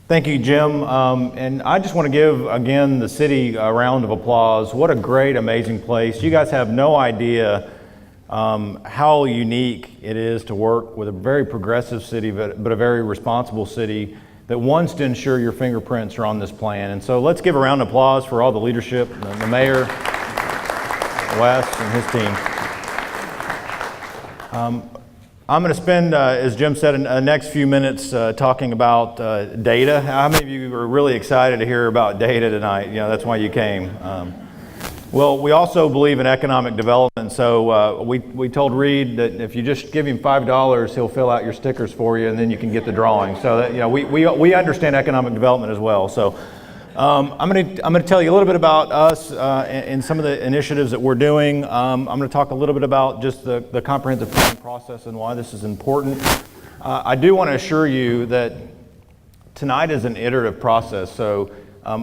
Thank you, Jim. And I just want to give, again, the city a round of applause. What a great, amazing place. You guys have no idea how unique it is to work with a very progressive city, but a very responsible city that wants to ensure your fingerprints are on this plan. And so let's give a round of applause for all the leadership, the mayor, Wes, and his team. I'm going to spend, as Jim said, the next few minutes talking about data. How many of you are really excited to hear about data tonight? You know, that's why you came. Well, we also believe in economic development, so we told Reed that if you just give him $5, he'll fill out your stickers for you, and then you can get the drawing. So that, you know, we understand economic development as well. So I'm going to tell you a little bit about us and some of the initiatives that we're doing. I'm going to talk a little bit about just the comprehensive planning process and why this is important. I do want to assure you that tonight is an iterative process. So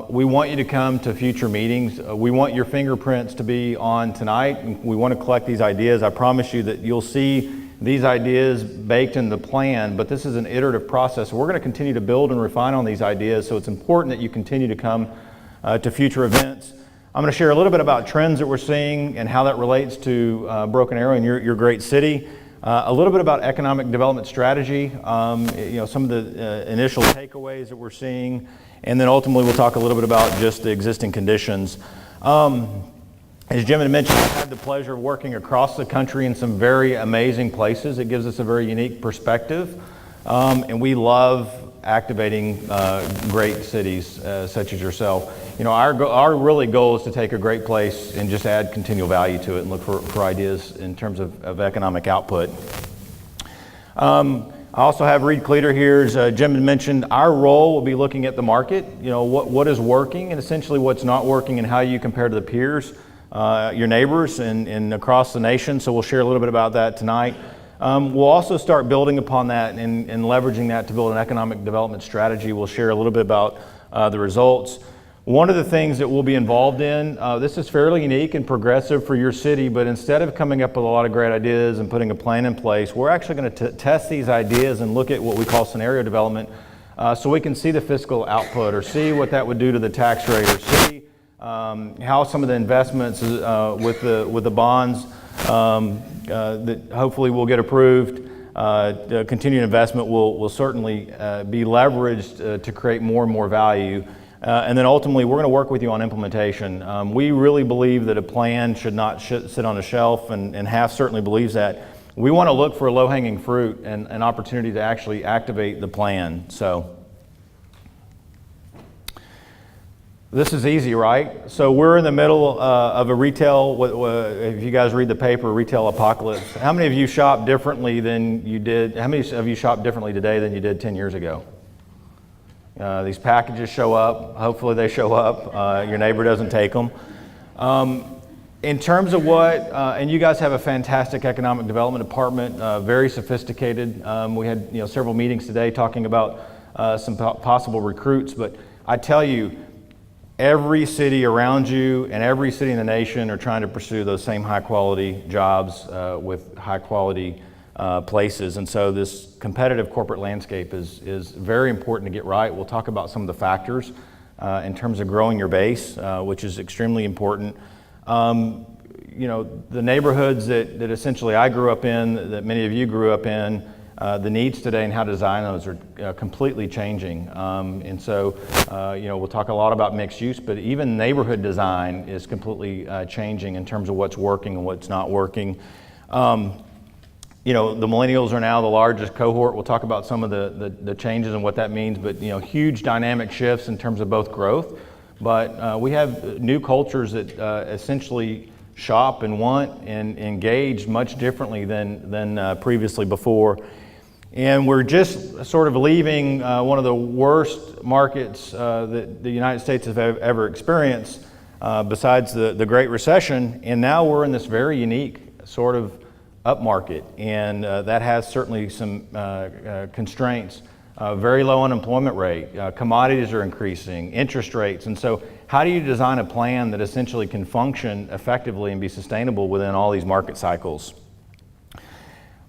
we want you to come to future meetings. We want your fingerprints to be on tonight. We want to collect these ideas. I promise you that you'll see these ideas baked in the plan, but this is an iterative process. We're going to continue to build and refine on these ideas, so it's important that you continue to come to future events. I'm going to share a little bit about trends that we're seeing and how that relates to Broken Arrow and your great city. A little bit about economic development strategy, some of the initial takeaways that we're seeing, and then ultimately we'll talk a little bit about just the existing conditions. As Jim had mentioned, I've had the pleasure of working across the country in some very amazing places. It gives us a very unique perspective, and we love activating great cities such as yourself. You know, our really goal is to take a great place and just add continual value to it and look for ideas in terms of economic output. I also have Reed Cleater here. As Jim had mentioned, our role will be looking at the market, you know, what is working and essentially what's not working and how you compare to the peers, your neighbors and across the nation. So we'll share a little bit about that tonight. We'll also start building upon that and leveraging that to build an economic development strategy. We'll share a little bit about the results. One of the things that we'll be involved in, this is fairly unique and progressive for your city, but instead of coming up with a lot of great ideas and putting a plan in place, we're actually going to test these ideas and look at what we call scenario development so we can see the fiscal output or see what that would do to the tax rate or see how some of the investments with the bonds that hopefully will get approved, the continued investment will certainly be leveraged to create more and more value. And then ultimately, we're going to work with you on implementation. We really believe that a plan should not sit on a shelf, and HAF certainly believes that. We want to look for low-hanging fruit and an opportunity to actually activate the plan. So this is easy, right? So we're in the middle of a retail, if you guys read the paper, retail apocalypse. How many of you shop differently than you did? How many of you shop differently today than you did 10 years ago? These packages show up. Hopefully they show up. Your neighbor doesn't take them. In terms of and you guys have a fantastic economic development department, very sophisticated. We had several meetings today talking about some possible recruits, but I tell you, every city around you and every city in the nation are trying to pursue those same high quality jobs with high quality places, and so this competitive corporate landscape is very important to get right. We'll talk about some of the factors in terms of growing your base, which is extremely important. The neighborhoods that essentially I grew up in, that many of you grew up in, the needs today and how to design those are completely changing. And so, we'll talk a lot about mixed use, but even neighborhood design is completely changing in terms of what's working and what's not working. The millennials are now the largest cohort. We'll talk about some of the changes and what that means, but huge dynamic shifts in terms of both growth. But we have new cultures that essentially shop and want and engage much differently than previously before. And we're just sort of leaving one of the worst markets that the United States has ever experienced, besides the Great Recession, and now we're in this very unique sort of upmarket, and that has certainly some constraints. Very low unemployment rate, commodities are increasing, interest rates, and so how do you design a plan that essentially can function effectively and be sustainable within all these market cycles?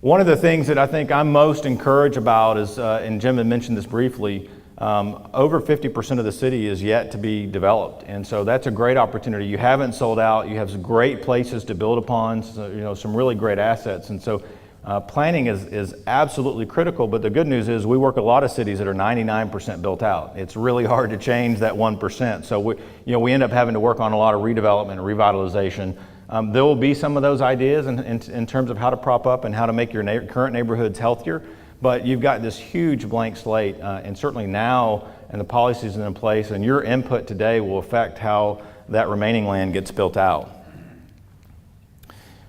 One of the things that I think I'm most encouraged about is, and Jim had mentioned this briefly, over 50% of the city is yet to be developed, and so that's a great opportunity. You haven't sold out. You have some great places to build upon, so, some really great assets, and so planning is absolutely critical. But the good news is we work a lot of cities that are 99% built out. It's really hard to change that 1%. So we end up having to work on a lot of redevelopment and revitalization. There will be some of those ideas in terms of how to prop up and how to make your current neighborhoods healthier. But you've got this huge blank slate, and certainly now, and the policies in place, and your input today will affect how that remaining land gets built out.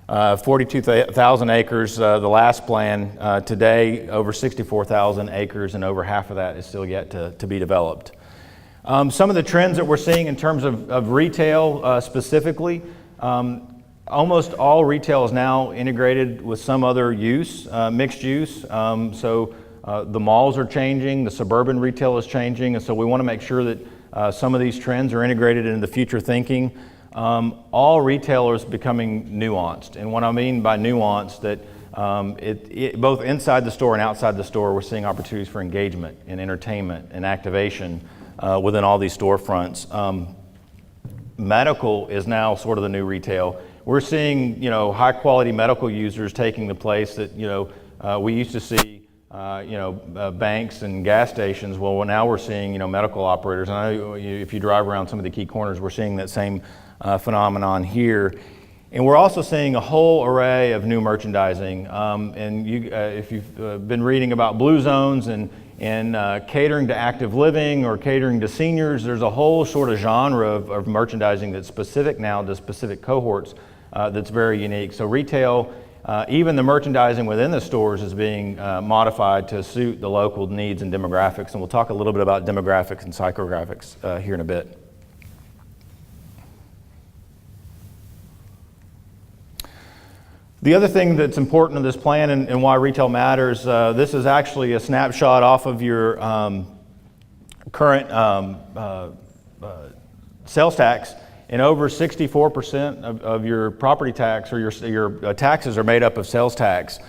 42,000 acres, the last plan. Today, over 64,000 acres, and over half of that is still yet to be developed. Some of the trends that we're seeing in terms of retail specifically, almost all retail is now integrated with some other use, mixed use. So the malls are changing, the suburban retail is changing, and so we want to make sure that some of these trends are integrated into the future thinking. All retailers becoming nuanced, and what I mean by nuanced, that both inside the store and outside the store, we're seeing opportunities for engagement and entertainment and activation within all these storefronts. Medical is now sort of the new retail. We're seeing, high quality medical users taking the place that, we used to see, banks and gas stations. Well, now we're seeing, medical operators. And I know if you drive around some of the key corners, we're seeing that same phenomenon here. And we're also seeing a whole array of new merchandising. And if you've been reading about blue zones and catering to active living or catering to seniors, there's a whole sort of genre of merchandising that's specific now to specific cohorts that's very unique. So retail, even the merchandising within the stores is being modified to suit the local needs and demographics. And we'll talk a little bit about demographics and psychographics here in a bit. The other thing that's important in this plan and why retail matters, this is actually a snapshot off of your current sales tax, and over 64% of your property tax or your taxes are made up of sales tax.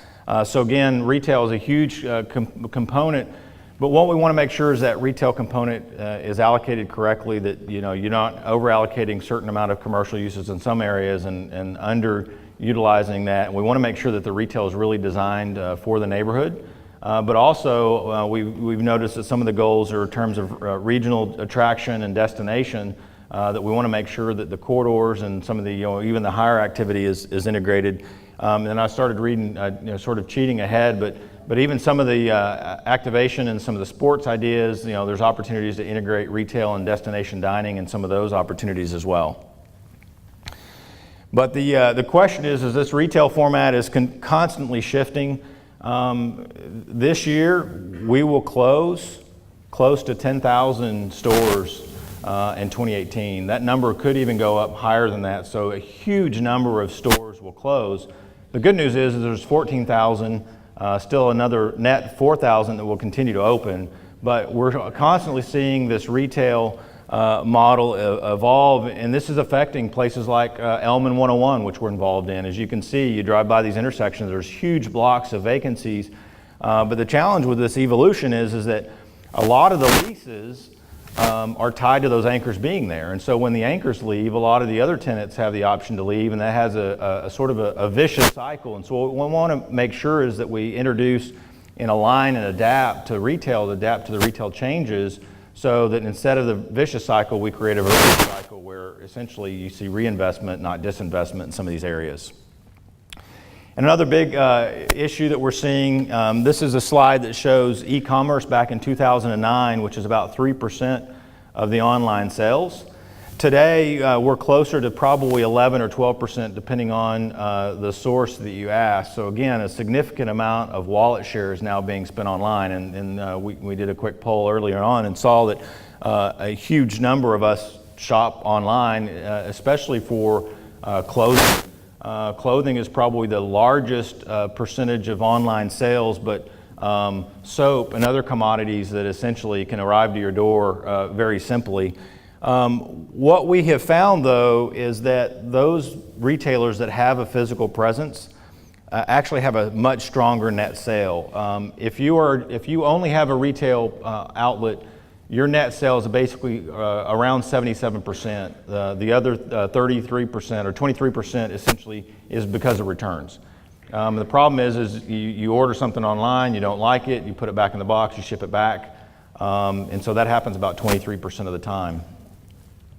So again, retail is a huge component, but what we want to make sure is that retail component is allocated correctly, that you're not over allocating certain amount of commercial uses in some areas and under utilizing that. And we want to make sure that the retail is really designed for the neighborhood. But also, we've noticed that some of the goals are in terms of regional attraction and destination, that we want to make sure that the corridors and some of the, even the higher activity is integrated. And I started reading, sort of cheating ahead, but even some of the activation and some of the sports ideas, there's opportunities to integrate retail and destination dining and some of those opportunities as well. But the question is this retail format is constantly shifting. This year, we will close close to 10,000 stores in 2018. That number could even go up higher than that, so a huge number of stores will close. The good news is there's 14,000, still another net 4,000 that will continue to open, but we're constantly seeing this retail model evolve, and this is affecting places like Elman 101, which we're involved in. As you can see, you drive by these intersections, there's huge blocks of vacancies, but the challenge with this evolution is that a lot of the leases are tied to those anchors being there, and so when the anchors leave, a lot of the other tenants have the option to leave, and that has a sort of a vicious cycle. And so what we want to make sure is that we introduce and align and adapt to retail, adapt to the retail changes, so that instead of the vicious cycle, we create a virtuous cycle where essentially you see reinvestment, not disinvestment in some of these areas. And another big issue that we're seeing, this is a slide that shows e-commerce back in 2009, which is about 3% of the online sales. Today, we're closer to probably 11 or 12%, depending on the source that you ask. So again, a significant amount of wallet share is now being spent online. And we did a quick poll earlier on and saw that a huge number of us shop online, especially for clothing. Clothing is probably the largest percentage of online sales, but soap and other commodities that essentially can arrive to your door very simply. What we have found, though, is that those retailers that have a physical presence actually have a much stronger net sale. If you only have a retail outlet, your net sales are basically around 77%. The other 33% or 23% essentially is because of returns. The problem is you order something online, you don't like it, you put it back in the box, you ship it back, and so that happens about 23% of the time.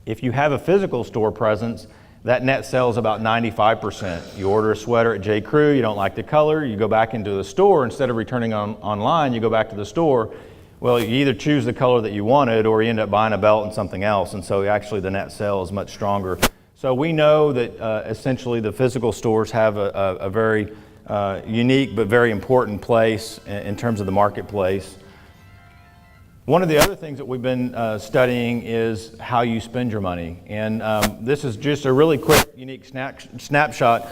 If you have a physical store presence, that net sales about 95%. You order a sweater at J. Crew, you don't like the color, you go back into the store. Instead of returning online, you go back to the store. Well, you either choose the color that you wanted or you end up buying a belt and something else, and so actually the net sale is much stronger. So we know that essentially the physical stores have a very unique but very important place in terms of the marketplace. One of the other things that we've been studying is how you spend your money. And this is just a really quick, unique snapshot.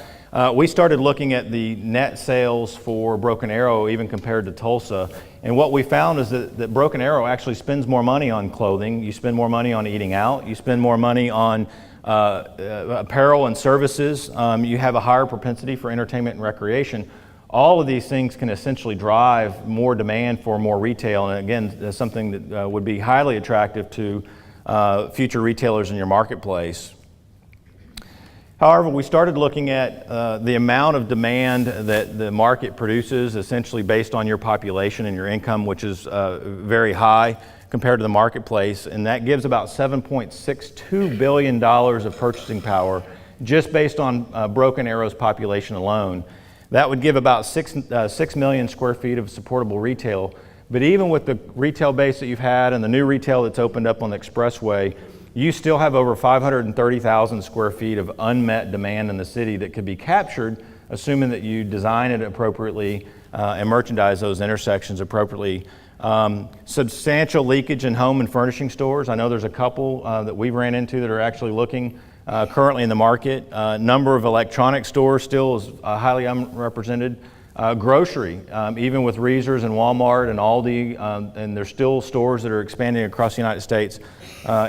We started looking at the net sales for Broken Arrow even compared to Tulsa. And what we found is that Broken Arrow actually spends more money on clothing. You spend more money on eating out. You spend more money on apparel and services. You have a higher propensity for entertainment and recreation. All of these things can essentially drive more demand for more retail, and again, that's something that would be highly attractive to future retailers in your marketplace. However, we started looking at the amount of demand that the market produces, essentially based on your population and your income, which is very high compared to the marketplace, and that gives about $7.62 billion of purchasing power just based on Broken Arrow's population alone. That would give about 6 million square feet of supportable retail. But even with the retail base that you've had and the new retail that's opened up on the expressway, you still have over 530,000 square feet of unmet demand in the city that could be captured, assuming that you design it appropriately and merchandise those intersections appropriately. Substantial leakage in home and furnishing stores. I know there's a couple that we've ran into that are actually looking currently in the market. Number of electronic stores still is highly unrepresented. Grocery, even with Reesers and Walmart and Aldi, and there's still stores that are expanding across the United States,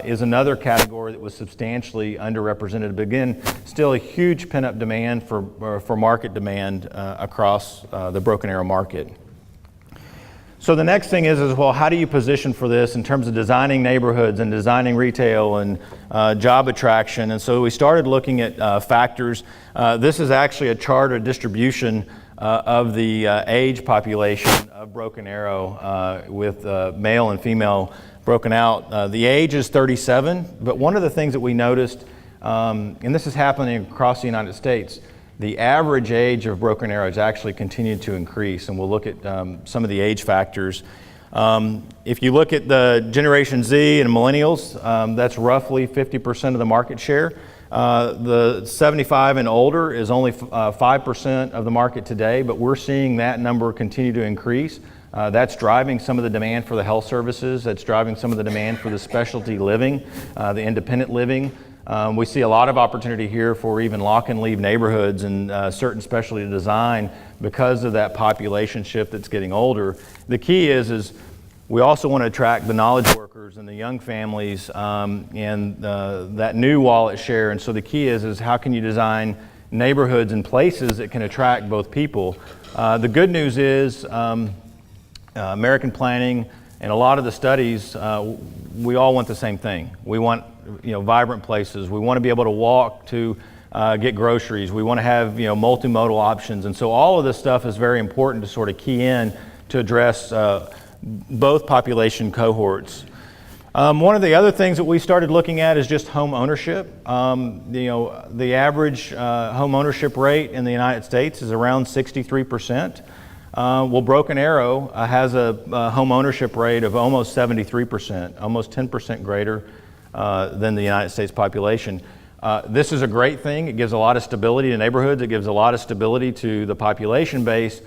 is another category that was substantially underrepresented. But again, still a huge pent-up demand for market demand across the Broken Arrow market. So the next thing is well, how do you position for this in terms of designing neighborhoods and designing retail and job attraction? And so we started looking at factors. This is actually a chart or distribution of the age population of Broken Arrow with male and female broken out. The age is 37, but one of the things that we noticed, and this is happening across the United States, the average age of Broken Arrow has actually continued to increase, and we'll look at some of the age factors. If you look at the Generation Z and Millennials, that's roughly 50% of the market share. The 75 and older is only 5% of the market today, but we're seeing that number continue to increase. That's driving some of the demand for the health services. That's driving some of the demand for the specialty living, the independent living. We see a lot of opportunity here for even lock and leave neighborhoods and certain specialty design because of that population shift that's getting older. The key is we also want to attract the knowledge workers and the young families and that new wallet share. And so the key is how can you design neighborhoods and places that can attract both people. The good news is American Planning and a lot of the studies, we all want the same thing. We want vibrant places. We want to be able to walk to get groceries. We want to have multimodal options. And so all of this stuff is very important to sort of key in to address both population cohorts. One of the other things that we started looking at is just home ownership. The average home ownership rate in the United States is around 63%. Well, Broken Arrow has a home ownership rate of almost 73%, almost 10% greater than the United States population. This is a great thing. It gives a lot of stability to neighborhoods. It gives a lot of stability to the population base,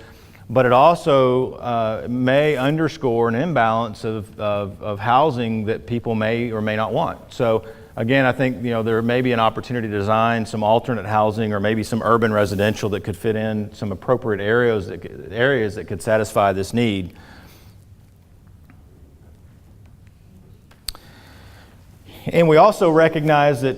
but it also may underscore an imbalance of housing that people may or may not want. So again, I think there may be an opportunity to design some alternate housing or maybe some urban residential that could fit in some appropriate areas that could satisfy this need. And we also recognize that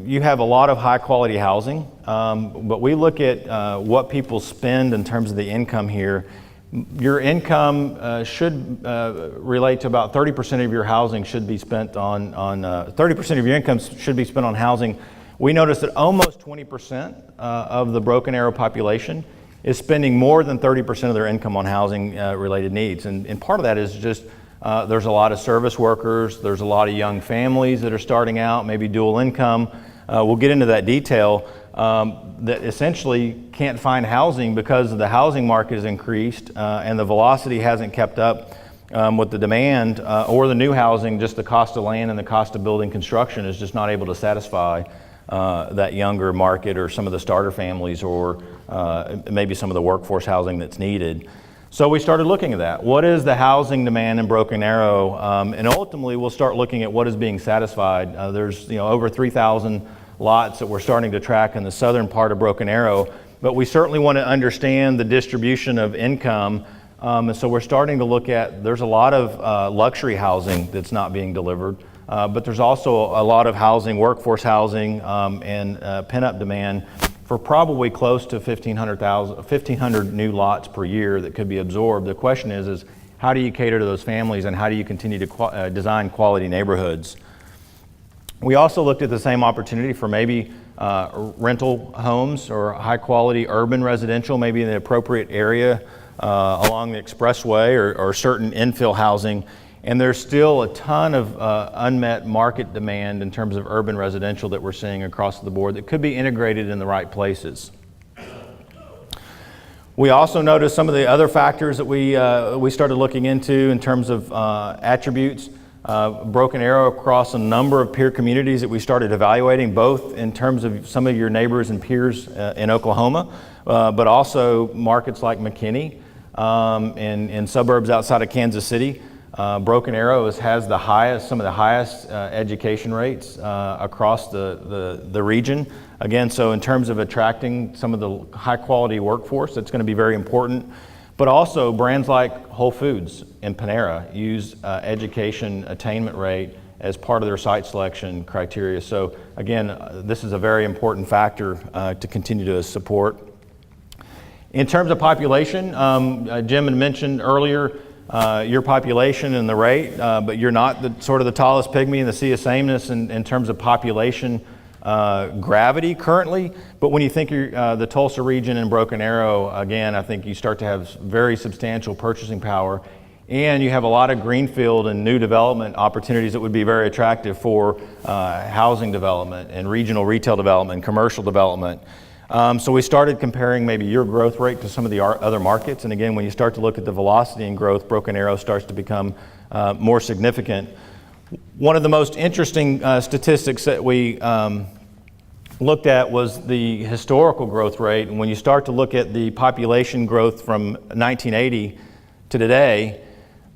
you have a lot of high quality housing, but we look at what people spend in terms of the income here. Your income should relate to about 30% of your housing should be spent on 30% of your income should be spent on housing. We noticed that almost 20% of the Broken Arrow population is spending more than 30% of their income on housing related needs. And part of that is just there's a lot of service workers, there's a lot of young families that are starting out, maybe dual income. We'll get into that detail. That essentially can't find housing because the housing market has increased and the velocity hasn't kept up with the demand or the new housing. Just the cost of land and the cost of building construction is just not able to satisfy that younger market or some of the starter families or maybe some of the workforce housing that's needed. So we started looking at that. What is the housing demand in Broken Arrow? And ultimately we'll start looking at what is being satisfied. There's over 3,000 lots that we're starting to track in the southern part of Broken Arrow, but we certainly want to understand the distribution of income. And so we're starting to look at, there's a lot of luxury housing that's not being delivered, but there's also a lot of housing, workforce housing, and pent-up demand for probably close to 1,500 new lots per year that could be absorbed. The question is how do you cater to those families and how do you continue to design quality neighborhoods? We also looked at the same opportunity for maybe rental homes or high quality urban residential, maybe in the appropriate area along the expressway or certain infill housing. And there's still a ton of unmet market demand in terms of urban residential that we're seeing across the board that could be integrated in the right places. We also noticed some of the other factors that we started looking into in terms of attributes. Broken Arrow across a number of peer communities that we started evaluating, both in terms of some of your neighbors and peers in Oklahoma, but also markets like McKinney and suburbs outside of Kansas City. Broken Arrow has some of the highest education rates across the region. Again, so in terms of attracting some of the high quality workforce, that's going to be very important. But also brands like Whole Foods and Panera use education attainment rate as part of their site selection criteria. So again, this is a very important factor to continue to support. In terms of population, Jim had mentioned earlier your population and the rate, but you're not the tallest pygmy in the sea of sameness in terms of population gravity currently, but when you think the Tulsa region and Broken Arrow, again, I think you start to have very substantial purchasing power, and you have a lot of greenfield and new development opportunities that would be very attractive for housing development and regional retail development and commercial development. So we started comparing maybe your growth rate to some of the other markets, and again, when you start to look at the velocity and growth, Broken Arrow starts to become more significant. One of the most interesting statistics that we looked at was the historical growth rate. And when you start to look at the population growth from 1980 to today,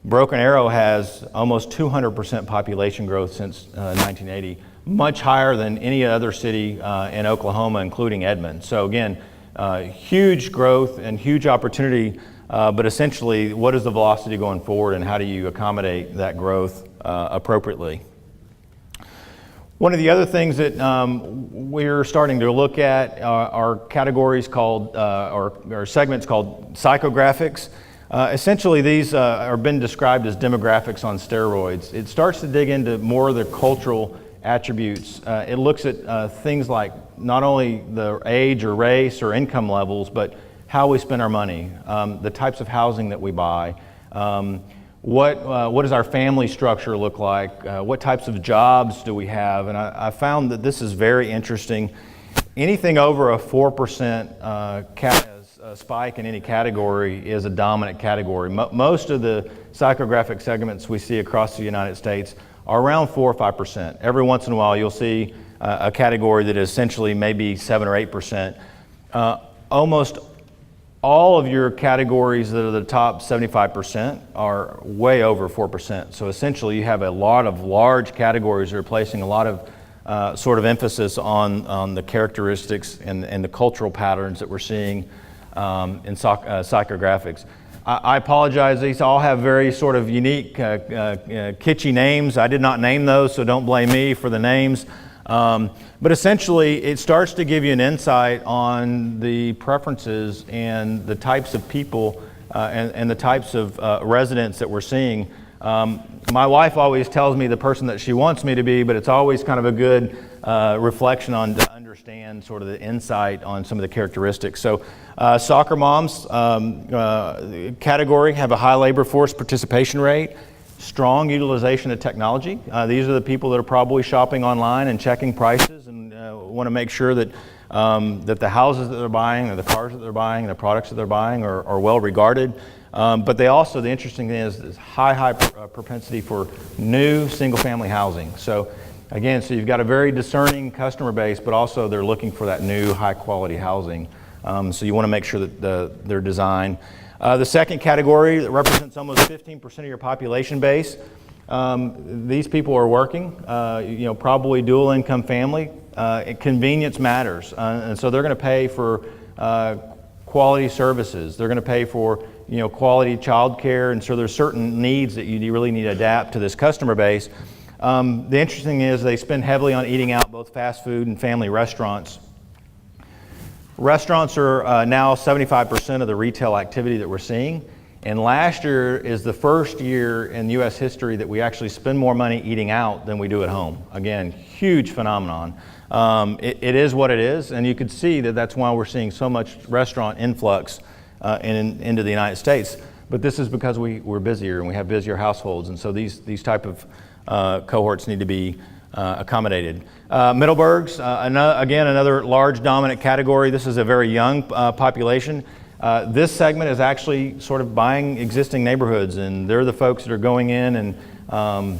Broken Arrow has almost 200% population growth since 1980, much higher than any other city in Oklahoma, including Edmond. So again, huge growth and huge opportunity, but essentially, what is the velocity going forward and how do you accommodate that growth appropriately? One of the other things that we're starting to look at are categories called, or segments called psychographics. Essentially, these are been described as demographics on steroids. It starts to dig into more of the cultural attributes. It looks at things like not only the age or race or income levels, but how we spend our money, the types of housing that we buy, what does our family structure look like, what types of jobs do we have, and I found that this is very interesting. Anything over a 4% spike in any category is a dominant category. Most of the psychographic segments we see across the United States are around 4 or 5%. Every once in a while you'll see a category that is essentially maybe 7 or 8%. Almost all of your categories that are the top 75% are way over 4%. So essentially you have a lot of large categories that are placing a lot of sort of emphasis on the characteristics and the cultural patterns that we're seeing in psychographics. I apologize, these all have very sort of unique, kitschy names. I did not name those, so don't blame me for the names. But essentially, it starts to give you an insight on the preferences and the types of people and the types of residents that we're seeing. My wife always tells me the person that she wants me to be, but it's always kind of a good reflection on to understand sort of the insight on some of the characteristics. So soccer moms category have a high labor force participation rate, strong utilization of technology. These are the people that are probably shopping online and checking prices and want to make sure that that the houses that they're buying or the cars that they're buying, the products that they're buying are well regarded. But they also, the interesting thing is high propensity for new single-family housing. So again, so you've got a very discerning customer base, but also they're looking for that new high-quality housing. So you want to make sure that they're designed. The second category that represents almost 15% of your population base. These people are working, probably dual-income family. Convenience matters, and so they're going to pay for quality services. They're going to pay for quality child care, and so there's certain needs that you really need to adapt to this customer base. The interesting thing is they spend heavily on eating out, both fast food and family restaurants. Restaurants are now 75% of the retail activity that we're seeing, and last year is the first year in U.S. history that we actually spend more money eating out than we do at home. Again, huge phenomenon. It is what it is, and you could see that that's why we're seeing so much restaurant influx into the United States. But this is because we're busier and we have busier households, and so these type of cohorts need to be accommodated. Middleburg's, another large dominant category. This is a very young population. This segment is actually sort of buying existing neighborhoods, and they're the folks that are going in and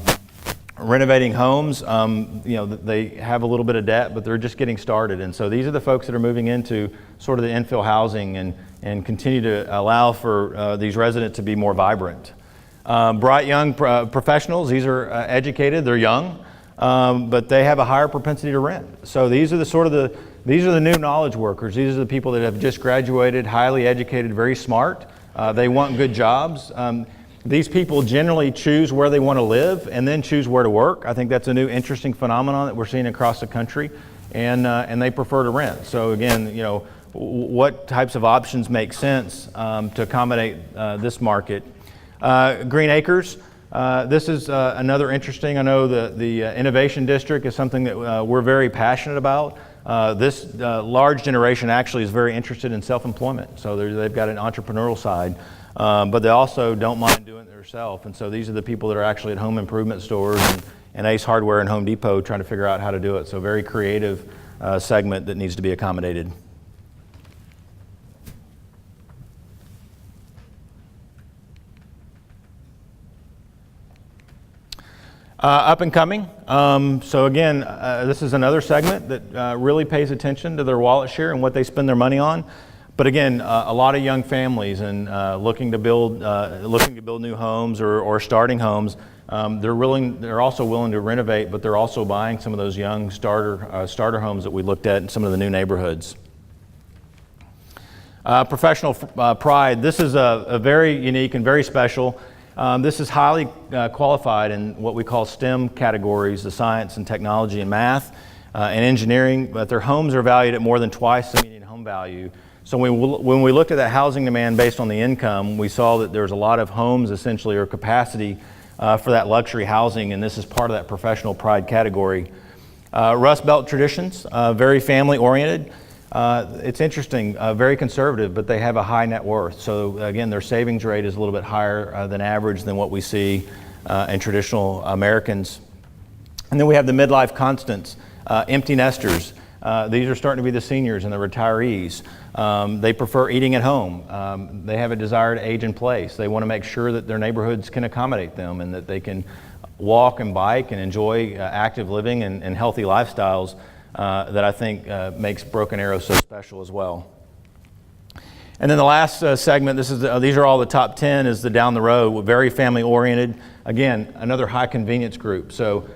renovating homes. They have a little bit of debt, but they're just getting started. And so these are the folks that are moving into sort of the infill housing and continue to allow for these residents to be more vibrant. Bright young professionals, these are educated, they're young, but they have a higher propensity to rent. So these are the new knowledge workers. These are the people that have just graduated, highly educated, very smart. They want good jobs. These people generally choose where they want to live and then choose where to work. I think that's a new interesting phenomenon that we're seeing across the country, and they prefer to rent. So again, what types of options make sense to accommodate this market? Green Acres. This is another interesting. I know the Innovation District is something that we're very passionate about. This large generation actually is very interested in self-employment, so they've got an entrepreneurial side, but they also don't mind doing it themselves. And so these are the people that are actually at home improvement stores and Ace Hardware and Home Depot trying to figure out how to do it. So very creative segment that needs to be accommodated. Up and coming. So again, this is another segment that really pays attention to their wallet share and what they spend their money on. But again, a lot of young families and looking to build new homes or starting homes. They're also willing to renovate, but they're also buying some of those young starter homes that we looked at in some of the new neighborhoods. Professional pride. This is a very unique and very special. This is highly qualified in what we call STEM categories, the science and technology and math and engineering, but their homes are valued at more than twice the median home value. So when we looked at that housing demand based on the income, we saw that there's a lot of homes essentially or capacity for that luxury housing, and this is part of that professional pride category. Rustbelt Traditions, very family oriented. It's interesting, very conservative, but they have a high net worth. So again, their savings rate is a little bit higher than average than what we see in traditional Americans. And then we have the Midlife Constants, empty nesters. These are starting to be the seniors and the retirees. They prefer eating at home. They have a desire to age in place. They want to make sure that their neighborhoods can accommodate them and that they can walk and bike and enjoy active living and healthy lifestyles. That I think makes Broken Arrow so special as well. And then the last segment, these are all the top 10, is the down the road, very family oriented. Again, another high convenience group. So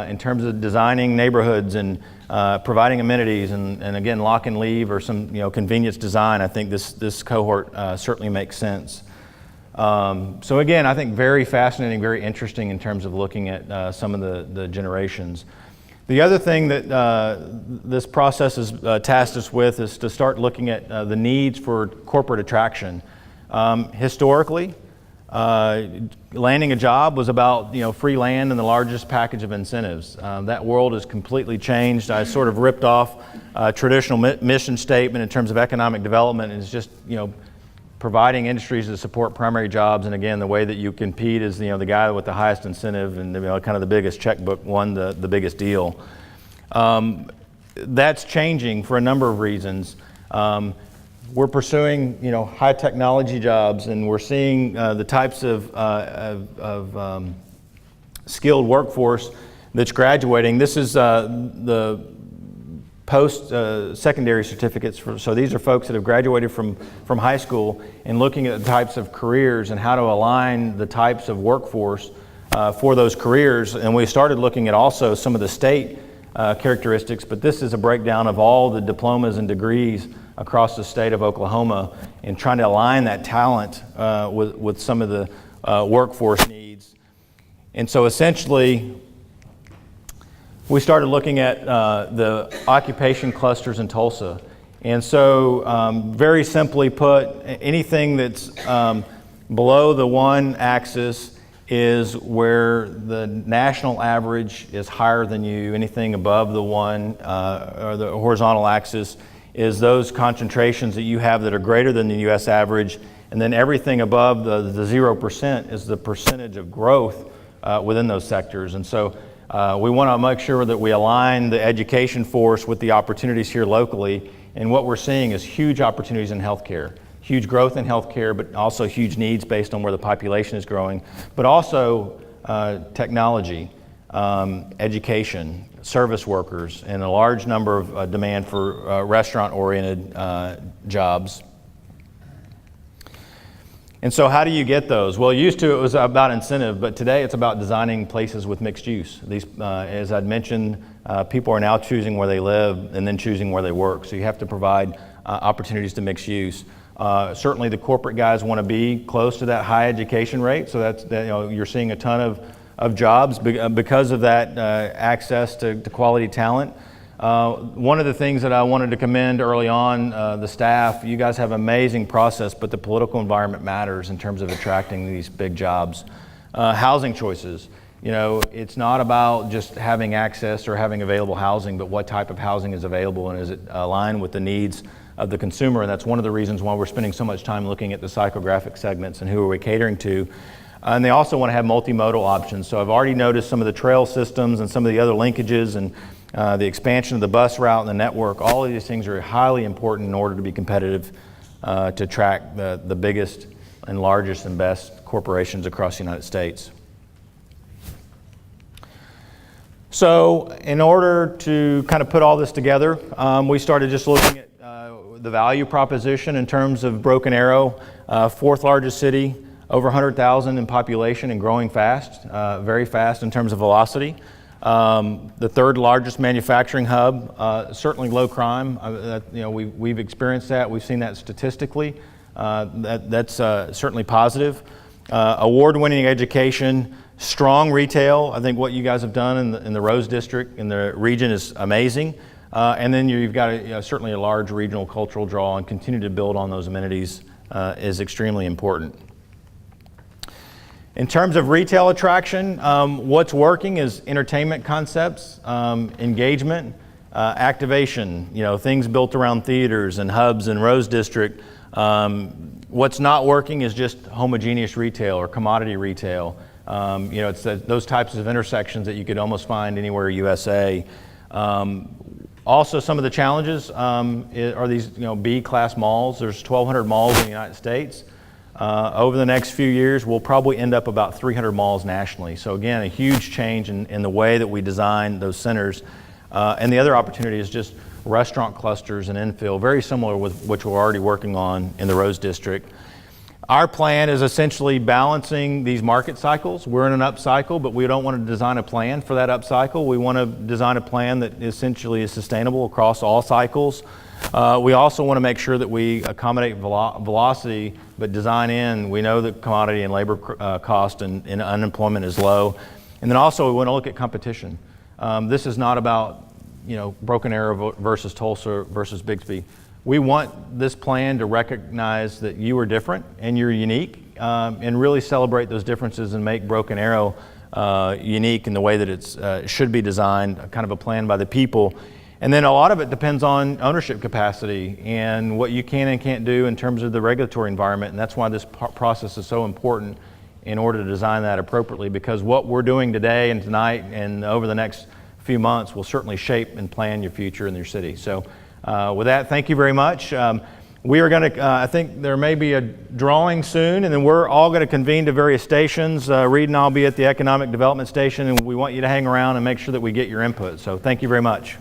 in terms of designing neighborhoods and providing amenities and again, lock and leave or some convenience design, I think this cohort certainly makes sense. So again, I think very fascinating, very interesting in terms of looking at some of the generations. The other thing that this process has tasked us with is to start looking at the needs for corporate attraction. Historically, landing a job was about free land and the largest package of incentives. That world has completely changed. I sort of ripped off a traditional mission statement in terms of economic development, and it's just providing industries that support primary jobs. And again, the way that you compete is the guy with the highest incentive and kind of the biggest checkbook won the biggest deal. That's changing for a number of reasons. We're pursuing high technology jobs, and we're seeing the types of skilled workforce that's graduating. This is the post-secondary certificates. So these are folks that have graduated from high school and looking at the types of careers and how to align the types of workforce for those careers. And we started looking at also some of the state characteristics, but this is a breakdown of all the diplomas and degrees across the state of Oklahoma and trying to align that talent with some of the workforce needs. And so essentially, we started looking at the occupation clusters in Tulsa. And so very simply put, anything that's below the one axis is where the national average is higher than you. Anything above the one or the horizontal axis is those concentrations that you have that are greater than the U.S. average. And then everything above the 0% is the percentage of growth within those sectors. And so we want to make sure that we align the education force with the opportunities here locally. And what we're seeing is huge opportunities in healthcare, huge growth in healthcare, but also huge needs based on where the population is growing, but also technology, education, service workers, and a large number of demand for restaurant-oriented jobs. And so how do you get those? Well, used to it was about incentive, but today it's about designing places with mixed use. These, as I'd mentioned, people are now choosing where they live and then choosing where they work. So you have to provide opportunities to mixed use. Certainly the corporate guys want to be close to that high education rate, so that's you're seeing a ton of jobs because of that access to quality talent. One of the things that I wanted to commend early on, the staff, you guys have an amazing process, but the political environment matters in terms of attracting these big jobs. Housing choices, it's not about just having access or having available housing, but what type of housing is available and is it aligned with the needs of the consumer. And that's one of the reasons why we're spending so much time looking at the psychographic segments and who are we catering to. And they also want to have multimodal options. So I've already noticed some of the trail systems and some of the other linkages and the expansion of the bus route and the network. All of these things are highly important in order to be competitive to attract the biggest and largest and best corporations across the United States. So in order to kind of put all this together, we started just looking at the value proposition in terms of Broken Arrow, fourth largest city, over 100,000 in population and growing fast, very fast in terms of velocity. The third largest manufacturing hub, certainly low crime. We've experienced that. We've seen that statistically. That's certainly positive. Award-winning education, strong retail. I think what you guys have done in the Rose District in the region is amazing. And then you've got certainly a large regional cultural draw, and continue to build on those amenities is extremely important. In terms of retail attraction, what's working is entertainment concepts, engagement, activation, things built around theaters and hubs and Rose District. What's not working is just homogeneous retail or commodity retail. It's those types of intersections that you could almost find anywhere USA. Also, some of the challenges are these B-class malls. There's 1,200 malls in the United States. Over the next few years, we'll probably end up about 300 malls nationally. So again, a huge change in the way that we design those centers. And the other opportunity is just restaurant clusters and infill, very similar with which we're already working on in the Rose District. Our plan is essentially balancing these market cycles. We're in an up cycle, but we don't want to design a plan for that up cycle. We want to design a plan that essentially is sustainable across all cycles. We also want to make sure that we accommodate velocity, but design in. We know that commodity and labor cost and unemployment is low. And then also we want to look at competition. This is not about Broken Arrow versus Tulsa versus Bixby. we want this plan to recognize that you are different and you're unique, and really celebrate those differences and make Broken Arrow unique in the way that it should be designed, kind of a plan by the people. And then a lot of it depends on ownership capacity and what you can and can't do in terms of the regulatory environment, and that's why this process is so important in order to design that appropriately, because what we're doing today and tonight and over the next few months will certainly shape and plan your future in your city. So with that, thank you very much. We are going to, I think there may be a drawing soon, and then we're all going to convene to various stations. Reed and I'll be at the Economic Development Station, and we want you to hang around and make sure that we get your input. So thank you very much.